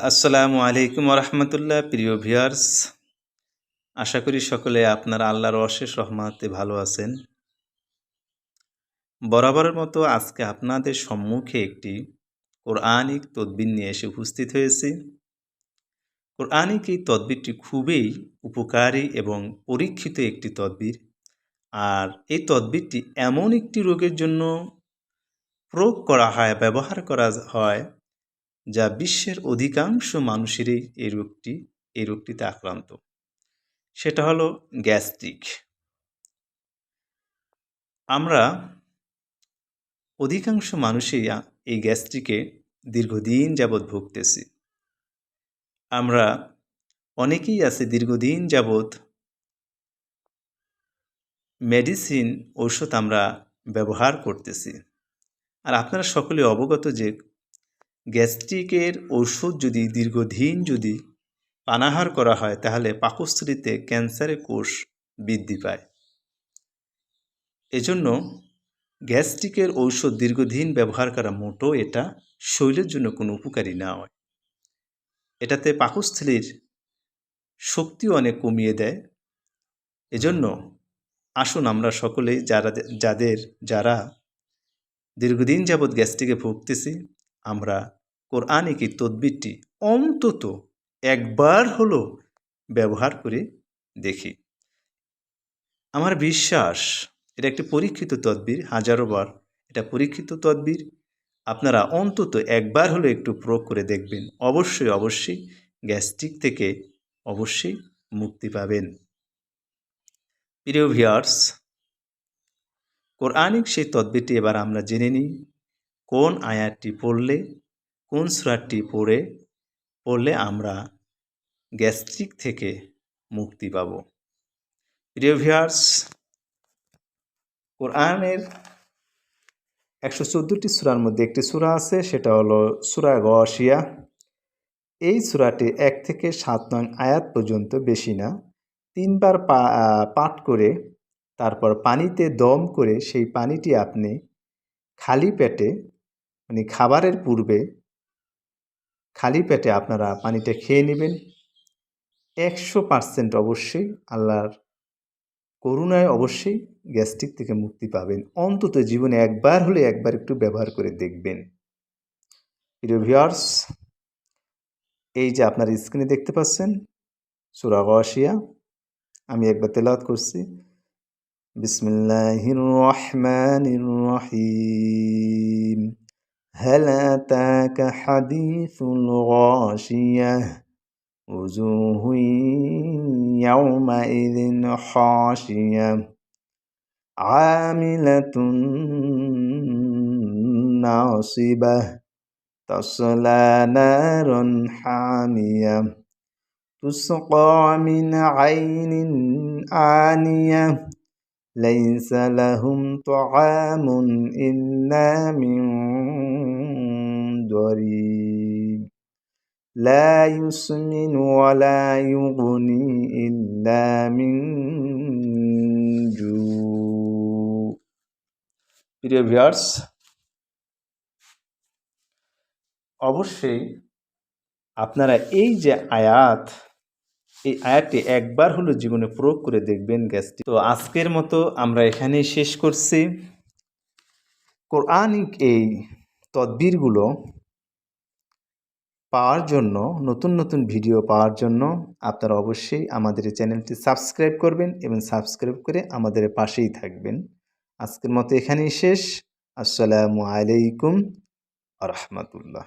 আসসালামু আলাইকুম রহমতুল্লাহ। প্রিয় ভিউয়ার্স, আশা করি সকলে আপনারা আল্লাহর অশেষ রহমতে ভালো আছেন। বরাবরের মতো আজকে আপনাদের সম্মুখে একটি কোরআনিক তদবির নিয়ে এসে উপস্থিত হয়েছি। কোরআনিক এই তদবিরটি খুবই উপকারী এবং পরীক্ষিত একটি তদবির। আর এই তদবিরটি এমন একটি রোগের জন্য প্রয়োগ করা হয়, ব্যবহার করা হয়, যা বিশ্বের অধিকাংশ মানুষেরই এই রোগটিতে আক্রান্ত। সেটা হলো গ্যাস্ট্রিক। আমরা অধিকাংশ মানুষই এই গ্যাস্ট্রিকে দীর্ঘদিন যাবৎ ভুগতেছি। আমরা অনেকেই আছে দীর্ঘদিন যাবৎ মেডিসিন, ঔষধ আমরা ব্যবহার করতেছি। আর আপনারা সকলে অবগত যে গ্যাস্ট্রিকের ঔষধ যদি দীর্ঘদিন পানাহার করা হয়, তাহলে পাকস্থলীতে ক্যান্সারের কোষ বৃদ্ধি পায়। এজন্য গ্যাস্ট্রিকের ঔষধ দীর্ঘদিন ব্যবহার করা মোটেও এটা শরীরের জন্য কোনো উপকারী না হয়। এটাতে পাকস্থলীর শক্তিও অনেক কমিয়ে দেয়। এজন্য আসুন আমরা সকলেই যারা দীর্ঘদিন যাবৎ গ্যাস্ট্রিকে ভুগতেছি, আমরা কোরআনিক এই তদবিরটি অন্তত একবার হলো ব্যবহার করে দেখি। আমার বিশ্বাস এটা একটি পরীক্ষিত তদবির, হাজারো বার এটা পরীক্ষিত তদবির। আপনারা অন্তত একবার হলো একটু প্রয়োগ করে দেখবেন, অবশ্যই গ্যাস্ট্রিক থেকে অবশ্যই মুক্তি পাবেন। প্রিয় ভিউয়ার্স, কোরআনিক সেই তদবিরটি এবার আমরা জেনে নিই। কোন আয়াতটি পড়লে, কোন সূরাটি পড়লে আমরা গ্যাস্ট্রিক থেকে মুক্তি পাব। প্রিয় ভিউয়ার্স, কোরআনের 114টি সূরার মধ্যে একটি সূরা আছে, সেটা হলো সূরা গাশিয়া। এই সূরাটি 1 থেকে 7 নং আয়াত পর্যন্ত, বেশি না, 3 বার পাঠ করে তারপর পানিতে দম করে সেই পানিটি আপনি খালি পেটে, মানে খাবারের পূর্বে খালি পেটে আপনারা পানিটা খেয়ে নেবেন। 100% অবশ্যই আল্লাহর করুণায় অবশ্যই গ্যাস্ট্রিক থেকে মুক্তি পাবেন। অন্তত জীবনে একবার একটু ব্যবহার করে দেখবেন। প্রিয় ভিউয়ার্স, এই যে আপনার স্ক্রিনে দেখতে পাচ্ছেন সূরা গাশিয়া, আমি একবার তেলাওয়াত করছি। বিসমিল্লাহির রহমানির রহিম। হাল আতাকা হাদিসুল গাশিয়াহ উজুহু ইয়াওমাইযিন খাশিয়াহ আমিলাতুন নাসিবাহ তাসলা নারান হামিয়াহ তুসকা মিন আইনিন আনিয়াহ লাইসা লাহুম তুআমুন ইল্লা মিন দরিব লা ইউসমিন ওয়া লা ইউগনি ইল্লা মিন জু। প্রিয় ভিউয়ার্স, অবশ্যই আপনারা এই যে এই আয়াতটি একবার হলো জীবনে প্রয়োগ করে দেখবেন গ্যাস্ট্রিক। তো আজকের মতো আমরা এখানেই শেষ করছি। কোরআনিক এই তদবিরগুলো পাওয়ার জন্য, নতুন ভিডিও পাওয়ার জন্য আপনারা অবশ্যই আমাদের এই চ্যানেলটি সাবস্ক্রাইব করবেন এবং সাবস্ক্রাইব করে আমাদের পাশেই থাকবেন। আজকের মতো এখানেই শেষ। আসসালামু আলাইকুম ওয়া রাহমাতুল্লাহ।